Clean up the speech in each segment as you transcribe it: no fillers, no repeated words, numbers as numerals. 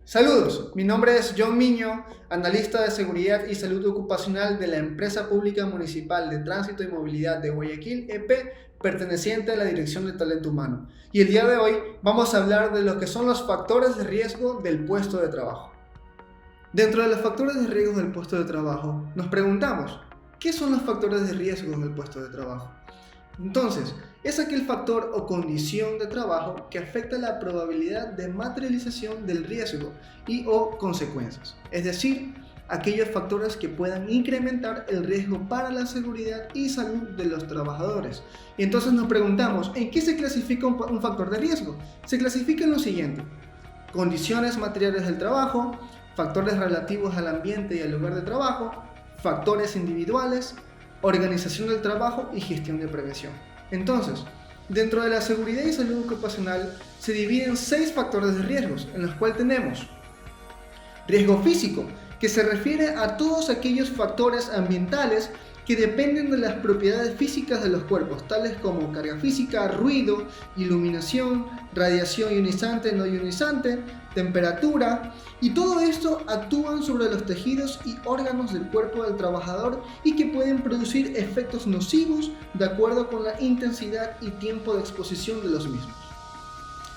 Saludos, mi nombre es John Miño, analista de seguridad y salud ocupacional de la Empresa Pública Municipal de Tránsito y Movilidad de Guayaquil, EP, perteneciente a la Dirección de Talento Humano. Y el día de hoy vamos a hablar de lo que son los factores de riesgo del puesto de trabajo. Dentro de los factores de riesgo del puesto de trabajo, nos preguntamos, ¿qué son los factores de riesgo en el puesto de trabajo? Entonces, es aquel factor o condición de trabajo que afecta la probabilidad de materialización del riesgo y o consecuencias, es decir, aquellos factores que puedan incrementar el riesgo para la seguridad y salud de los trabajadores. Y entonces nos preguntamos, ¿en qué se clasifica un factor de riesgo? Se clasifica en lo siguiente: condiciones materiales del trabajo, factores relativos al ambiente y al lugar de trabajo, factores individuales, organización del trabajo y gestión de prevención. Entonces, dentro de la seguridad y salud ocupacional se dividen 6 factores de riesgos, en los cuales tenemos riesgo físico, que se refiere a todos aquellos factores ambientales que dependen de las propiedades físicas de los cuerpos, tales como carga física, ruido, iluminación, radiación ionizante, no ionizante, temperatura, y todo esto actúan sobre los tejidos y órganos del cuerpo del trabajador y que pueden producir efectos nocivos de acuerdo con la intensidad y tiempo de exposición de los mismos.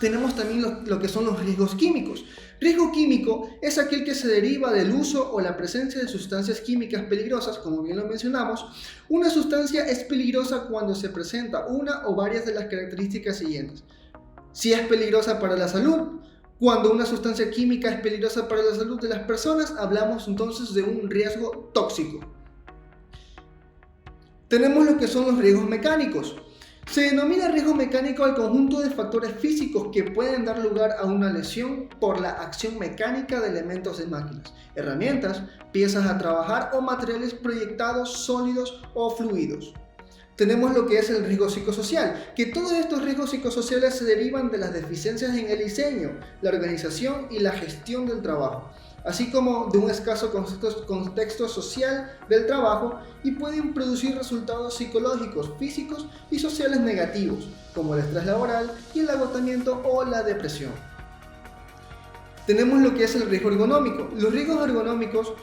Tenemos también lo que son los riesgos químicos. Riesgo químico es aquel que se deriva del uso o la presencia de sustancias químicas peligrosas, como bien lo mencionamos. Una sustancia es peligrosa cuando se presenta una o varias de las características siguientes. Si es peligrosa para la salud, cuando una sustancia química es peligrosa para la salud de las personas, hablamos entonces de un riesgo tóxico. Tenemos lo que son los riesgos mecánicos. Se denomina riesgo mecánico al conjunto de factores físicos que pueden dar lugar a una lesión por la acción mecánica de elementos de máquinas, herramientas, piezas a trabajar o materiales proyectados, sólidos o fluidos. Tenemos lo que es el riesgo psicosocial, que todos estos riesgos psicosociales se derivan de las deficiencias en el diseño, la organización y la gestión del trabajo, así como de un escaso contexto social del trabajo, y pueden producir resultados psicológicos, físicos y sociales negativos, como el estrés laboral y el agotamiento o la depresión. Tenemos lo que es el riesgo ergonómico. Los riesgos ergonómicos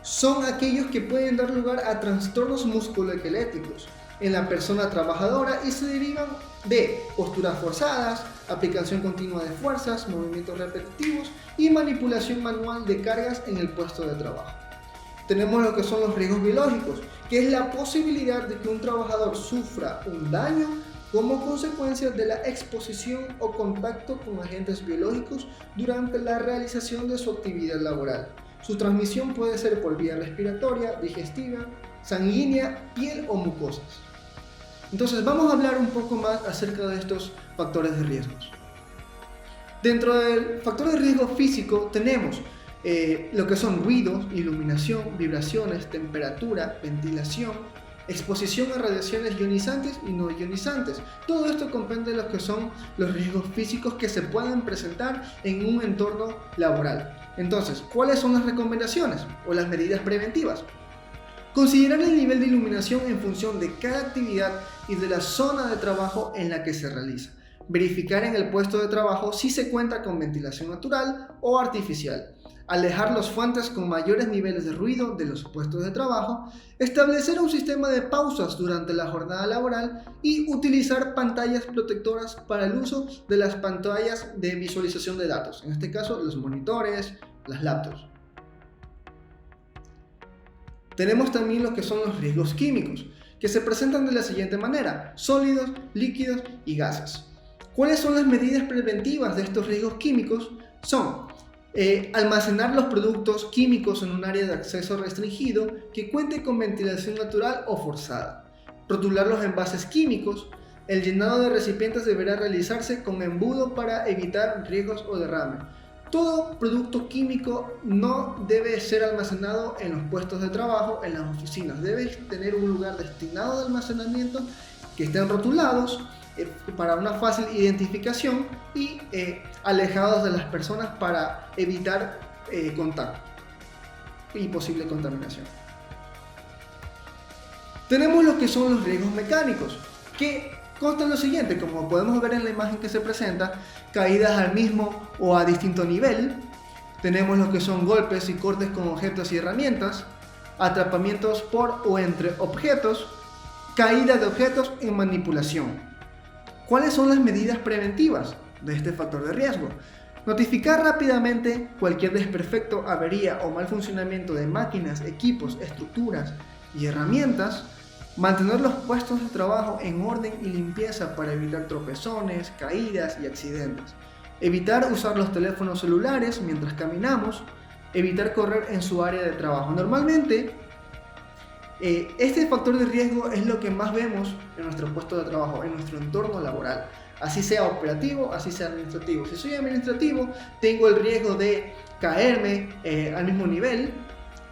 son aquellos que pueden dar lugar a trastornos musculoesqueléticos en la persona trabajadora y se derivan de posturas forzadas, aplicación continua de fuerzas, movimientos repetitivos y manipulación manual de cargas en el puesto de trabajo. Tenemos lo que son los riesgos biológicos, que es la posibilidad de que un trabajador sufra un daño como consecuencia de la exposición o contacto con agentes biológicos durante la realización de su actividad laboral. Su transmisión puede ser por vía respiratoria, digestiva, sanguínea, piel o mucosas. Entonces vamos a hablar un poco más acerca de estos factores de riesgos. Dentro del factor de riesgo físico tenemos lo que son ruidos, iluminación, vibraciones, temperatura, ventilación, exposición a radiaciones ionizantes y no ionizantes. Todo esto comprende lo que son los riesgos físicos que se pueden presentar en un entorno laboral. Entonces, ¿cuáles son las recomendaciones o las medidas preventivas? Considerar el nivel de iluminación en función de cada actividad y de la zona de trabajo en la que se realiza. Verificar en el puesto de trabajo si se cuenta con ventilación natural o artificial. Alejar las fuentes con mayores niveles de ruido de los puestos de trabajo. Establecer un sistema de pausas durante la jornada laboral y utilizar pantallas protectoras para el uso de las pantallas de visualización de datos. En este caso, los monitores, las laptops. Tenemos también lo que son los riesgos químicos, que se presentan de la siguiente manera: sólidos, líquidos y gases. ¿Cuáles son las medidas preventivas de estos riesgos químicos? Son almacenar los productos químicos en un área de acceso restringido que cuente con ventilación natural o forzada, rotular los envases químicos. El llenado de recipientes deberá realizarse con embudo para evitar riesgos o derrame. Todo producto químico no debe ser almacenado en los puestos de trabajo, en las oficinas. Debe tener un lugar destinado de almacenamiento, que estén rotulados para una fácil identificación y alejados de las personas para evitar contacto y posible contaminación. Tenemos lo que son los riesgos mecánicos, que consta lo siguiente: como podemos ver en la imagen que se presenta, caídas al mismo o a distinto nivel, Tenemos lo que son golpes y cortes con objetos y herramientas, atrapamientos por o entre objetos, caída de objetos y manipulación. ¿Cuáles son las medidas preventivas de este factor de riesgo? Notificar rápidamente cualquier desperfecto, avería o mal funcionamiento de máquinas, equipos, estructuras y herramientas. Mantener los puestos de trabajo en orden y limpieza para evitar tropezones, caídas y accidentes. Evitar usar los teléfonos celulares mientras caminamos. Evitar correr en su área de trabajo. Normalmente, este factor de riesgo es lo que más vemos en nuestro puesto de trabajo, en nuestro entorno laboral. Así sea operativo, así sea administrativo. Si soy administrativo, tengo el riesgo de caerme al mismo nivel,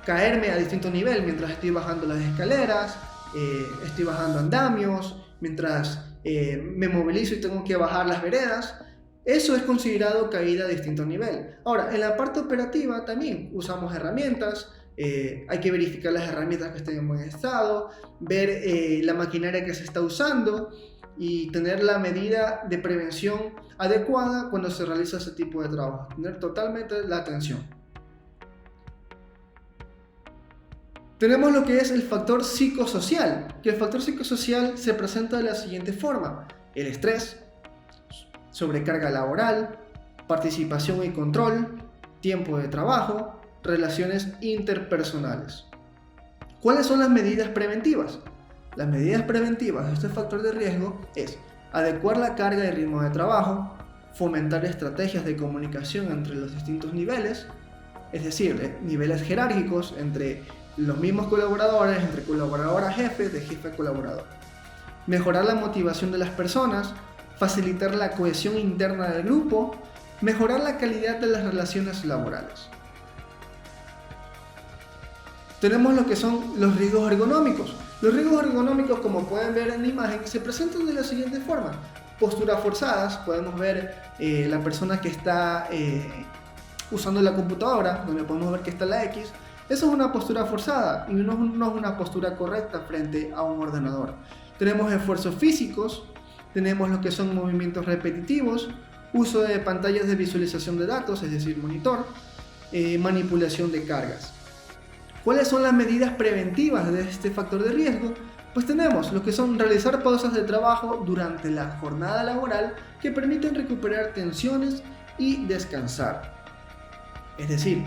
caerme a distinto nivel mientras estoy bajando las escaleras, estoy bajando andamios, mientras me movilizo y tengo que bajar las veredas. Eso es considerado caída a distinto nivel. Ahora, en la parte operativa también usamos herramientas. Hay que verificar las herramientas que estén en buen estado, ver la maquinaria que se está usando y tener la medida de prevención adecuada cuando se realiza ese tipo de trabajo. Tener totalmente la atención. Tenemos lo que es el factor psicosocial, que el factor psicosocial se presenta de la siguiente forma: el estrés, sobrecarga laboral, participación y control, tiempo de trabajo, relaciones interpersonales. ¿Cuáles son las medidas preventivas? Las medidas preventivas de este factor de riesgo es adecuar la carga y ritmo de trabajo, fomentar estrategias de comunicación entre los distintos niveles, es decir, niveles jerárquicos entre los mismos colaboradores, entre colaborador a jefe, de jefe a colaborador. Mejorar la motivación de las personas, facilitar la cohesión interna del grupo, mejorar la calidad de las relaciones laborales. Tenemos lo que son los riesgos ergonómicos. Los riesgos ergonómicos, como pueden ver en la imagen, se presentan de la siguiente forma: posturas forzadas. Podemos ver la persona que está usando la computadora, donde podemos ver que está la X. Eso es una postura forzada y no es una postura correcta frente a un ordenador. Tenemos esfuerzos físicos, tenemos lo que son movimientos repetitivos, uso de pantallas de visualización de datos, es decir, monitor, manipulación de cargas. ¿Cuáles son las medidas preventivas de este factor de riesgo? Pues tenemos lo que son realizar pausas de trabajo durante la jornada laboral que permiten recuperar tensiones y descansar. Es decir,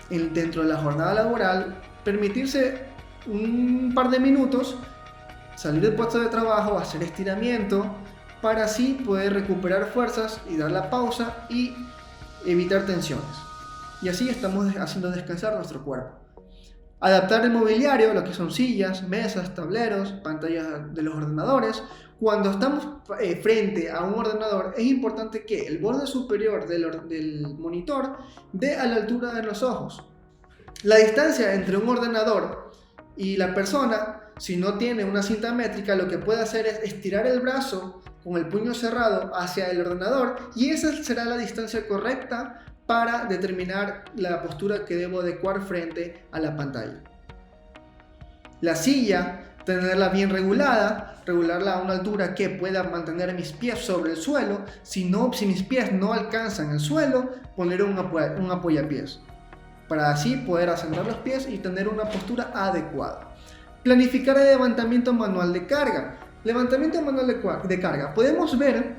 dentro de la jornada laboral, permitirse un par de minutos, salir del puesto de trabajo, hacer estiramiento, para así poder recuperar fuerzas y dar la pausa y evitar tensiones. Y así estamos haciendo descansar nuestro cuerpo. Adaptar el mobiliario, lo que son sillas, mesas, tableros, pantallas de los ordenadores. Cuando estamos frente a un ordenador, es importante que el borde superior del monitor dé a la altura de los ojos. La distancia entre un ordenador y la persona, si no tiene una cinta métrica, lo que puede hacer es estirar el brazo con el puño cerrado hacia el ordenador, y esa será la distancia correcta para determinar la postura que debo adecuar frente a la pantalla. La silla, tenerla bien regularla a una altura que pueda mantener mis pies sobre el suelo. Si mis pies no alcanzan el suelo, poner un apoyapiés, para así poder asentar los pies y tener una postura adecuada. Planificar el levantamiento manual de carga. Levantamiento manual de carga. Podemos ver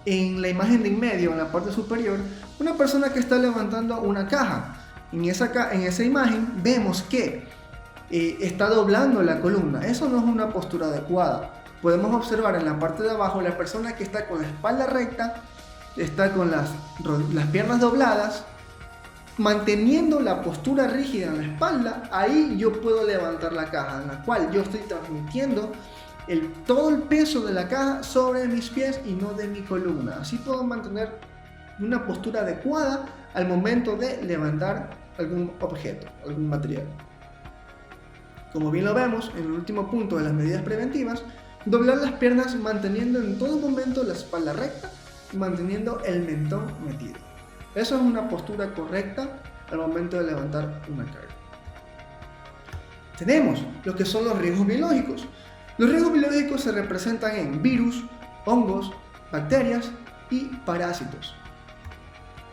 en la imagen de en medio, en la parte superior, una persona que está levantando una caja. En esa imagen vemos que está doblando la columna. Eso no es una postura adecuada. Podemos observar en la parte de abajo la persona que está con la espalda recta, está con las piernas dobladas, manteniendo la postura rígida en la espalda. Ahí yo puedo levantar la caja, en la cual yo estoy transmitiendo todo el peso de la caja sobre mis pies y no de mi columna. Así puedo mantener una postura adecuada al momento de levantar algún objeto, algún material. Como bien lo vemos en el último punto de las medidas preventivas, doblar las piernas manteniendo en todo momento la espalda recta y manteniendo el mentón metido. Eso es una postura correcta al momento de levantar una carga. Tenemos lo que son los riesgos biológicos. Los riesgos biológicos se representan en virus, hongos, bacterias y parásitos.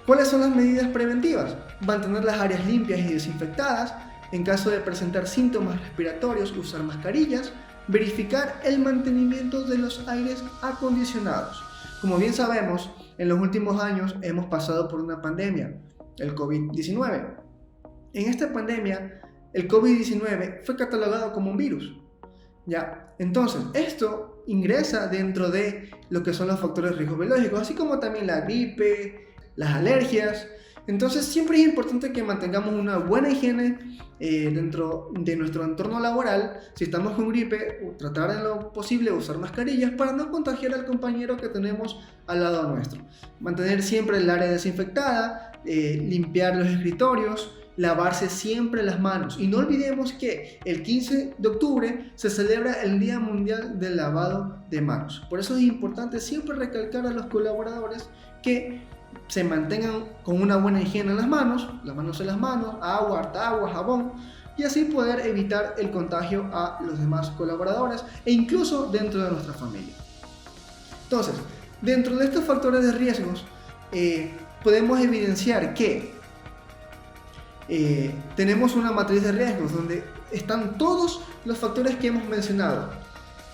¿Cuáles son las medidas preventivas? Mantener las áreas limpias y desinfectadas. En caso de presentar síntomas respiratorios, usar mascarillas. Verificar el mantenimiento de los aires acondicionados. Como bien sabemos, en los últimos años hemos pasado por una pandemia, el COVID-19. En esta pandemia, el COVID-19 fue catalogado como un virus. ¿Ya? Entonces, esto ingresa dentro de lo que son los factores de riesgo biológicos, así como también la gripe, las alergias. Entonces, siempre es importante que mantengamos una buena higiene dentro de nuestro entorno laboral. Si estamos con gripe, tratar en lo posible de usar mascarillas para no contagiar al compañero que tenemos al lado nuestro. Mantener siempre el área desinfectada, limpiar los escritorios, lavarse siempre las manos. Y no olvidemos que el 15 de octubre se celebra el Día Mundial del Lavado de Manos. Por eso es importante siempre recalcar a los colaboradores que se mantengan con una buena higiene en las manos, lavándose las manos, agua, harta agua, jabón, y así poder evitar el contagio a los demás colaboradores e incluso dentro de nuestra familia. Entonces, dentro de estos factores de riesgos, podemos evidenciar que tenemos una matriz de riesgos donde están todos los factores que hemos mencionado.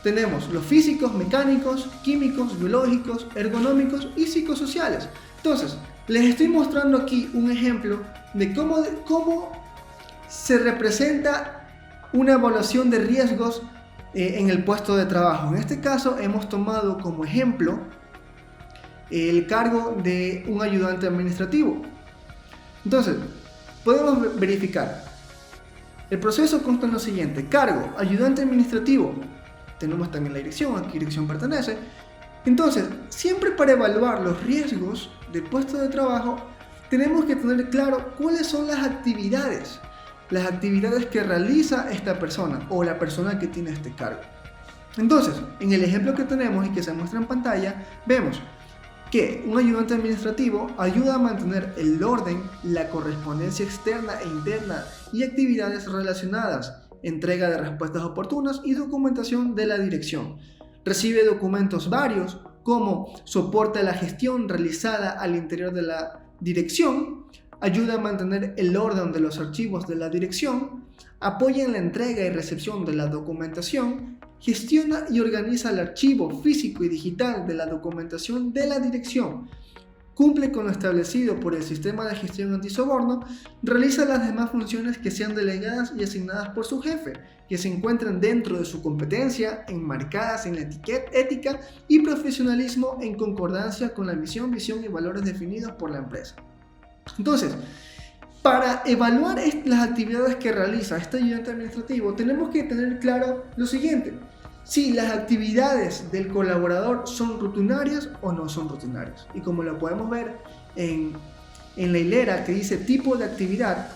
Tenemos los físicos, mecánicos, químicos, biológicos, ergonómicos y psicosociales. Entonces, les estoy mostrando aquí un ejemplo de cómo se representa una evaluación de riesgos en el puesto de trabajo. En este caso hemos tomado como ejemplo el cargo de un ayudante administrativo. Entonces, podemos verificar. El proceso consta en lo siguiente: cargo, ayudante administrativo. Tenemos también la dirección, a qué dirección pertenece. Entonces, siempre para evaluar los riesgos del puesto de trabajo, tenemos que tener claro cuáles son las actividades que realiza esta persona o la persona que tiene este cargo. Entonces, en el ejemplo que tenemos y que se muestra en pantalla, vemos que un ayudante administrativo ayuda a mantener el orden, la correspondencia externa e interna y actividades relacionadas, entrega de respuestas oportunas y documentación de la dirección. Recibe documentos varios como soporte a la gestión realizada al interior de la dirección, ayuda a mantener el orden de los archivos de la dirección, apoya en la entrega y recepción de la documentación, gestiona y organiza el archivo físico y digital de la documentación de la dirección, cumple con lo establecido por el sistema de gestión antisoborno, realiza las demás funciones que sean delegadas y asignadas por su jefe, que se encuentran dentro de su competencia, enmarcadas en la ética y profesionalismo en concordancia con la misión, visión y valores definidos por la empresa. Entonces, para evaluar las actividades que realiza este ayudante administrativo, tenemos que tener claro lo siguiente: si las actividades del colaborador son rutinarias o no son rutinarias. Y como lo podemos ver en la hilera que dice tipo de actividad,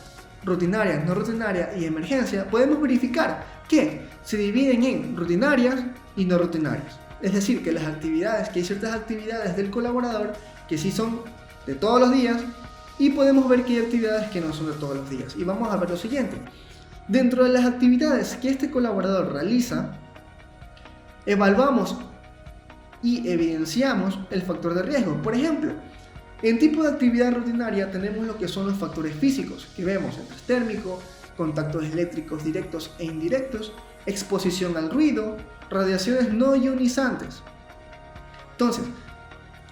rutinaria, no rutinaria y emergencia, podemos verificar que se dividen en rutinarias y no rutinarias. Es decir, que hay ciertas actividades del colaborador que sí son de todos los días, y podemos ver que hay actividades que no son de todos los días. Y vamos a ver lo siguiente: dentro de las actividades que este colaborador realiza, evaluamos y evidenciamos el factor de riesgo. Por ejemplo, en tipo de actividad rutinaria tenemos lo que son los factores físicos, que vemos: estrés térmico, contactos eléctricos directos e indirectos, exposición al ruido, radiaciones no ionizantes. Entonces,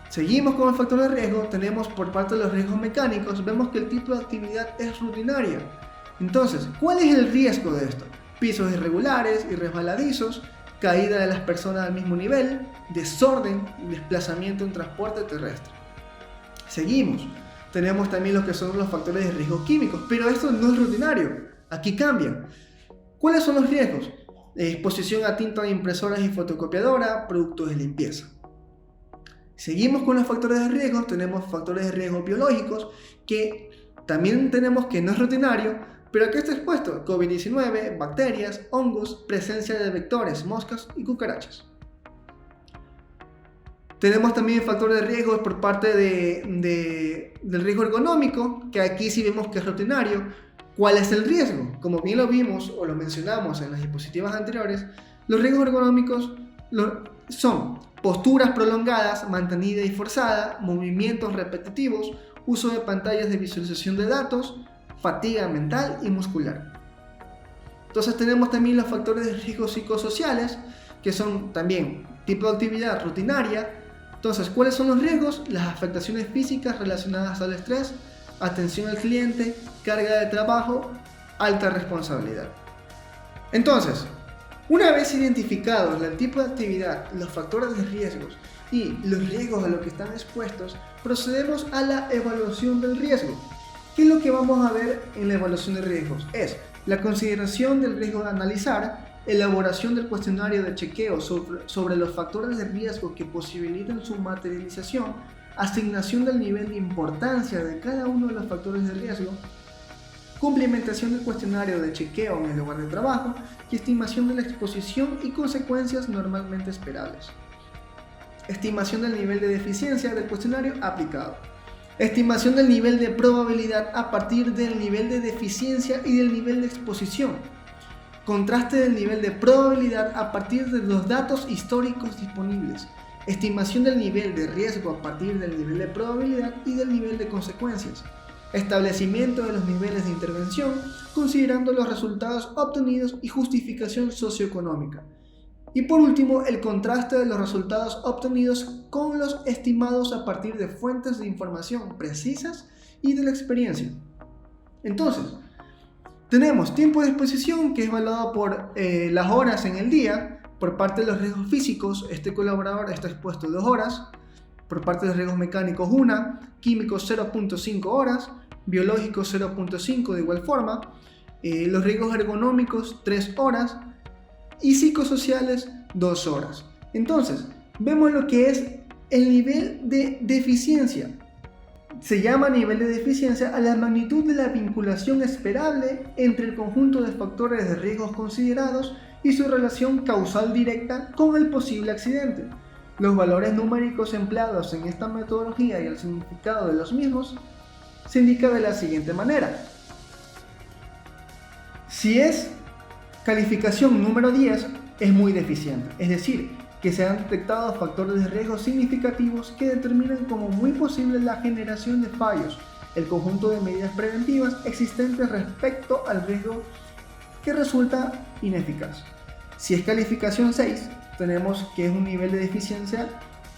seguimos con el factor de riesgo. Tenemos por parte de los riesgos mecánicos, vemos que el tipo de actividad es rutinaria. Entonces, ¿cuál es el riesgo de esto? Pisos irregulares y resbaladizos, caída de las personas al mismo nivel, desorden y desplazamiento en transporte terrestre. Seguimos. Tenemos también lo que son los factores de riesgo químicos, pero esto no es rutinario. Aquí cambian. ¿Cuáles son los riesgos? Exposición a tinta de impresoras y fotocopiadora, productos de limpieza. Seguimos con los factores de riesgo. Tenemos factores de riesgo biológicos, que también tenemos que no es rutinario, pero aquí está expuesto: COVID-19, bacterias, hongos, presencia de vectores, moscas y cucarachas. Tenemos también factores de riesgo por parte del riesgo ergonómico, que aquí sí vemos que es rutinario. ¿Cuál es el riesgo? Como bien lo vimos o lo mencionamos en las diapositivas anteriores, los riesgos ergonómicos son posturas prolongadas, mantenida y forzada, movimientos repetitivos, uso de pantallas de visualización de datos, fatiga mental y muscular. Entonces tenemos también los factores de riesgo psicosociales, que son también tipo de actividad rutinaria. Entonces, ¿cuáles son los riesgos? Las afectaciones físicas relacionadas al estrés, atención al cliente, carga de trabajo, alta responsabilidad. Entonces, una vez identificados el tipo de actividad, los factores de riesgos y los riesgos a los que están expuestos, procedemos a la evaluación del riesgo. ¿Qué es lo que vamos a ver en la evaluación de riesgos? Es la consideración del riesgo de analizar, elaboración del cuestionario de chequeo sobre los factores de riesgo que posibilitan su materialización, asignación del nivel de importancia de cada uno de los factores de riesgo, cumplimentación del cuestionario de chequeo en el lugar de trabajo y estimación de la exposición y consecuencias normalmente esperables. Estimación del nivel de deficiencia del cuestionario aplicado. Estimación del nivel de probabilidad a partir del nivel de deficiencia y del nivel de exposición. Contraste del nivel de probabilidad a partir de los datos históricos disponibles. Estimación del nivel de riesgo a partir del nivel de probabilidad y del nivel de consecuencias. Establecimiento de los niveles de intervención, considerando los resultados obtenidos y justificación socioeconómica. Y por último, el contraste de los resultados obtenidos con los estimados a partir de fuentes de información precisas y de la experiencia. Entonces, tenemos tiempo de exposición, que es evaluado por las horas en el día. Por parte de los riesgos físicos, este colaborador está expuesto 2 horas. Por parte de los riesgos mecánicos 1, químicos 0.5 horas, biológicos 0.5 de igual forma, los riesgos ergonómicos 3 horas y psicosociales 2 horas. Entonces, vemos lo que es el nivel de deficiencia. Se llama nivel de deficiencia a la magnitud de la vinculación esperable entre el conjunto de factores de riesgos considerados y su relación causal directa con el posible accidente. Los valores numéricos empleados en esta metodología y el significado de los mismos se indica de la siguiente manera. Si es calificación número 10, es muy deficiente, es decir, que se han detectado factores de riesgo significativos que determinan como muy posible la generación de fallos, el conjunto de medidas preventivas existentes respecto al riesgo que resulta ineficaz. Si es calificación 6, tenemos que es un nivel de deficiencia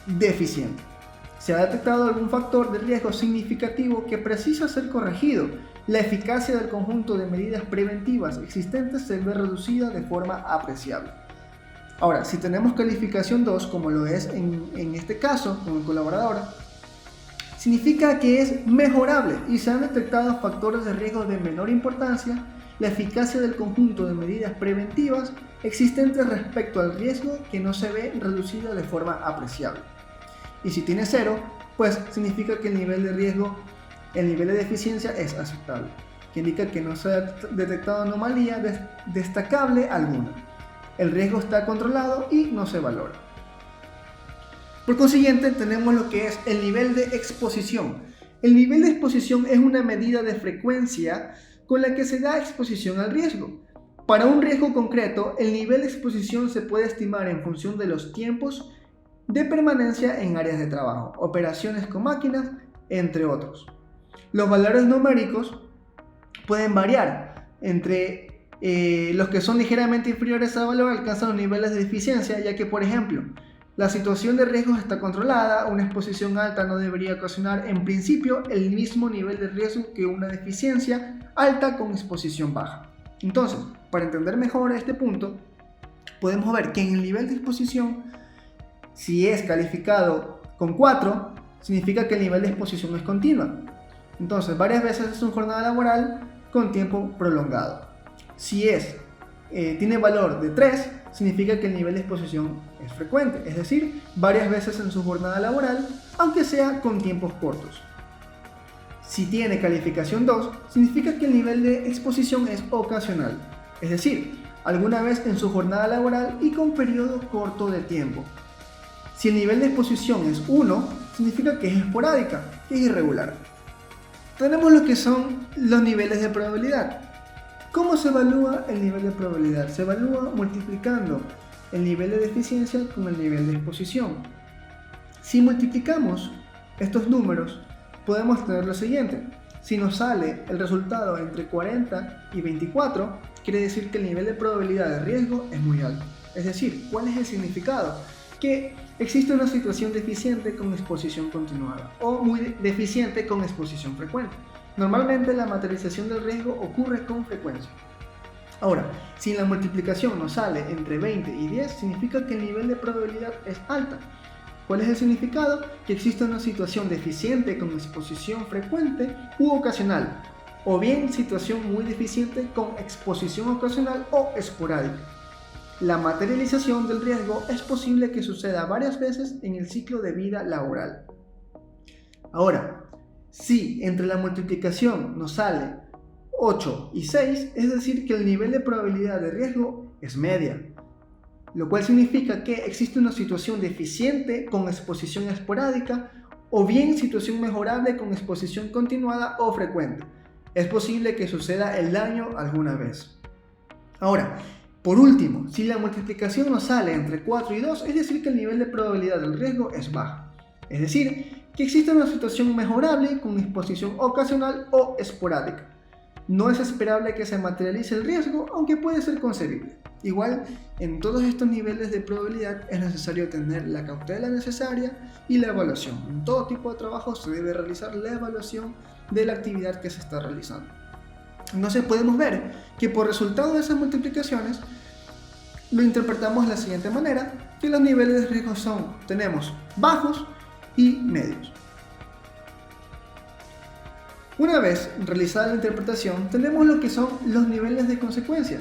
deficiente. Se ha detectado algún factor de riesgo significativo que precisa ser corregido. La eficacia del conjunto de medidas preventivas existentes se ve reducida de forma apreciable. Ahora, si tenemos calificación 2, como lo es en este caso con el colaborador, significa que es mejorable y se han detectado factores de riesgo de menor importancia. La eficacia del conjunto de medidas preventivas existentes respecto al riesgo que no se ve reducida de forma apreciable. Y si tiene 0, pues significa que el nivel de riesgo, el nivel de deficiencia es aceptable, que indica que no se ha detectado anomalía destacable alguna. El riesgo está controlado y no se valora. Por consiguiente, tenemos lo que es el nivel de exposición. El nivel de exposición es una medida de frecuencia con la que se da exposición al riesgo. Para un riesgo concreto, el nivel de exposición se puede estimar en función de los tiempos de permanencia en áreas de trabajo, operaciones con máquinas, entre otros. Los valores numéricos pueden variar entre los que son ligeramente inferiores a valor alcanzan los niveles de deficiencia, ya que, por ejemplo, la situación de riesgos está controlada, una exposición alta no debería ocasionar en principio el mismo nivel de riesgo que una deficiencia alta con exposición baja. Entonces, para entender mejor este punto, podemos ver que en el nivel de exposición, si es calificado con 4, significa que el nivel de exposición es continua. Entonces, varias veces es una jornada laboral con tiempo prolongado. Si tiene valor de 3, significa que el nivel de exposición es frecuente, es decir, varias veces en su jornada laboral, aunque sea con tiempos cortos. Si tiene calificación 2, significa que el nivel de exposición es ocasional, es decir, alguna vez en su jornada laboral y con periodo corto de tiempo. Si el nivel de exposición es 1, significa que es esporádica, que es irregular. Tenemos lo que son los niveles de probabilidad. ¿Cómo se evalúa el nivel de probabilidad? Se evalúa multiplicando el nivel de deficiencia con el nivel de exposición. Si multiplicamos estos números, podemos tener lo siguiente. Si nos sale el resultado entre 40 y 24, quiere decir que el nivel de probabilidad de riesgo es muy alto. Es decir, ¿cuál es el significado? Que existe una situación deficiente con exposición continuada o muy deficiente con exposición frecuente. Normalmente la materialización del riesgo ocurre con frecuencia. Ahora, si la multiplicación nos sale entre 20 y 10, significa que el nivel de probabilidad es alta. ¿Cuál es el significado? Que existe una situación deficiente con exposición frecuente u ocasional, o bien situación muy deficiente con exposición ocasional o esporádica. La materialización del riesgo es posible que suceda varias veces en el ciclo de vida laboral. Ahora, si entre la multiplicación nos sale 8 y 6, es decir que el nivel de probabilidad de riesgo es media, lo cual significa que existe una situación deficiente con exposición esporádica o bien situación mejorable con exposición continuada o frecuente. Es posible que suceda el daño alguna vez. Ahora, por último, si la multiplicación nos sale entre 4 y 2, es decir que el nivel de probabilidad del riesgo es bajo. Es decir, que existe una situación mejorable con exposición ocasional o esporádica. No es esperable que se materialice el riesgo, aunque puede ser concebible. Igual, en todos estos niveles de probabilidad es necesario tener la cautela necesaria y la evaluación. En todo tipo de trabajo se debe realizar la evaluación de la actividad que se está realizando. Entonces podemos ver que por resultado de esas multiplicaciones lo interpretamos de la siguiente manera, que los niveles de riesgo tenemos bajos y medios. Una vez realizada la interpretación, tenemos lo que son los niveles de consecuencia.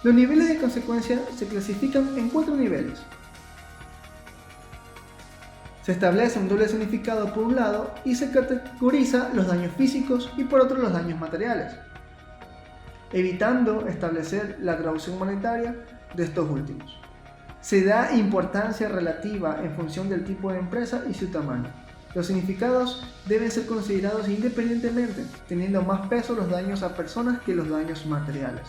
Los niveles de consecuencia se clasifican en 4 niveles. Se establece un doble significado por un lado y se categoriza los daños físicos y por otro los daños materiales, evitando establecer la traducción monetaria de estos últimos. Se da importancia relativa en función del tipo de empresa y su tamaño. Los significados deben ser considerados independientemente, teniendo más peso los daños a personas que los daños materiales.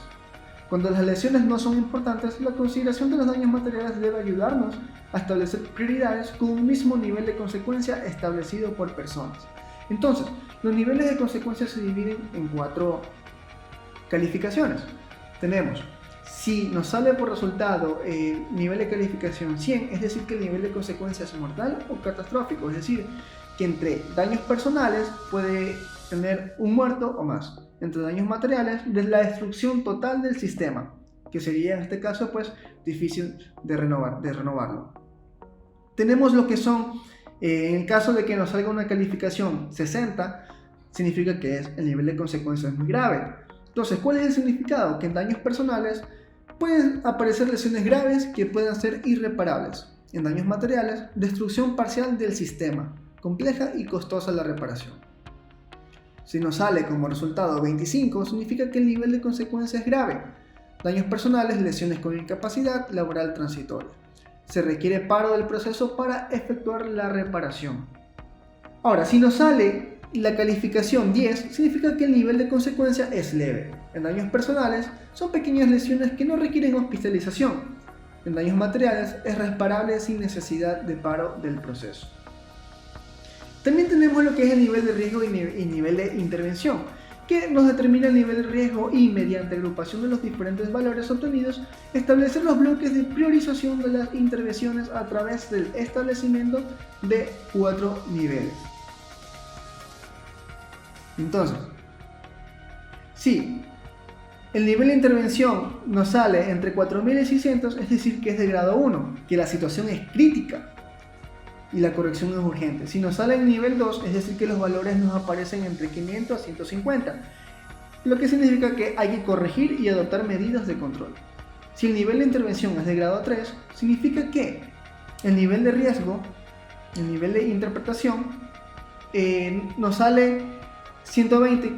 Cuando las lesiones no son importantes, la consideración de los daños materiales debe ayudarnos a establecer prioridades con un mismo nivel de consecuencia establecido por personas. Entonces, los niveles de consecuencia se dividen en 4 calificaciones. Tenemos, si nos sale por resultado el nivel de calificación 100, es decir que el nivel de consecuencia es mortal o catastrófico, es decir, que entre daños personales puede tener un muerto o más. Entre daños materiales, de la destrucción total del sistema, que sería en este caso pues difícil de renovarlo. Tenemos lo que son, en el caso de que nos salga una calificación 60, significa que el nivel de consecuencia es muy grave. Entonces, ¿cuál es el significado? Que en daños personales pueden aparecer lesiones graves que puedan ser irreparables. En daños materiales, destrucción parcial del sistema, compleja y costosa la reparación. Si nos sale como resultado 25, significa que el nivel de consecuencia es grave. Daños personales, lesiones con incapacidad laboral transitoria. Se requiere paro del proceso para efectuar la reparación. Ahora, si nos sale la calificación 10, significa que el nivel de consecuencia es leve. En daños personales, son pequeñas lesiones que no requieren hospitalización. En daños materiales, es reparable sin necesidad de paro del proceso. También tenemos lo que es el nivel de riesgo y nivel de intervención, que nos determina el nivel de riesgo y, mediante agrupación de los diferentes valores obtenidos, establecer los bloques de priorización de las intervenciones a través del establecimiento de 4 niveles. Entonces, si el nivel de intervención nos sale entre 4600, es decir que es de grado 1, que la situación es crítica y la corrección es urgente. Si nos sale en nivel 2, es decir que los valores nos aparecen entre 500 a 150, lo que significa que hay que corregir y adoptar medidas de control. Si el nivel de intervención es de grado 3, significa que el nivel de riesgo, el nivel de interpretación, nos sale 120,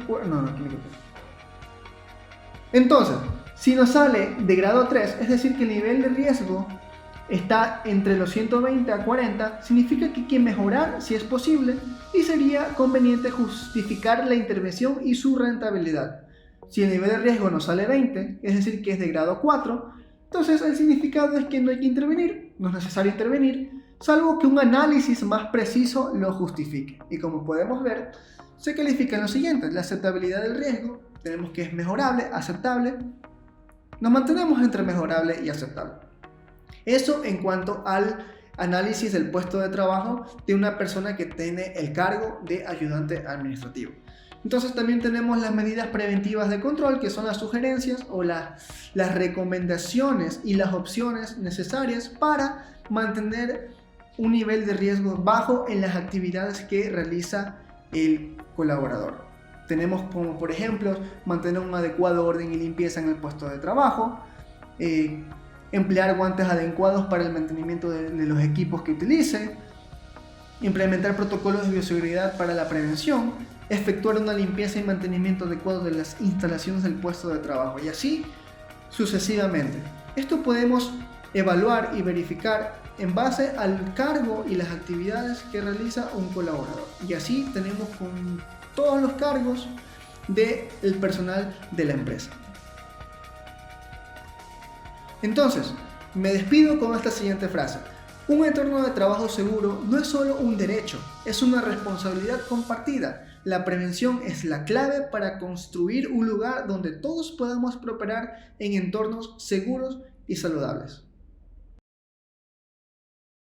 Entonces, si nos sale de grado 3, es decir que el nivel de riesgo está entre los 120 a 40, significa que hay que mejorar si es posible y sería conveniente justificar la intervención y su rentabilidad. Si el nivel de riesgo nos sale 20, es decir que es de grado 4, Entonces, el significado es que no hay que intervenir, no es necesario intervenir, salvo que un análisis más preciso lo justifique. Y como podemos ver, se califican los siguientes: la aceptabilidad del riesgo, tenemos que es mejorable, aceptable, nos mantenemos entre mejorable y aceptable. Eso en cuanto al análisis del puesto de trabajo de una persona que tiene el cargo de ayudante administrativo. Entonces también tenemos las medidas preventivas de control, que son las sugerencias o las recomendaciones y las opciones necesarias para mantener un nivel de riesgo bajo en las actividades que realiza el colaborador. Tenemos como por ejemplo mantener un adecuado orden y limpieza en el puesto de trabajo, emplear guantes adecuados para el mantenimiento de los equipos que utilice, implementar protocolos de bioseguridad para la prevención, efectuar una limpieza y mantenimiento adecuado de las instalaciones del puesto de trabajo, y así sucesivamente. Esto podemos evaluar y verificar en base al cargo y las actividades que realiza un colaborador, y así tenemos con todos los cargos del personal de la empresa. Entonces, me despido con esta siguiente frase: un entorno de trabajo seguro no es solo un derecho, es una responsabilidad compartida. La prevención es la clave para construir un lugar donde todos podamos prosperar en entornos seguros y saludables.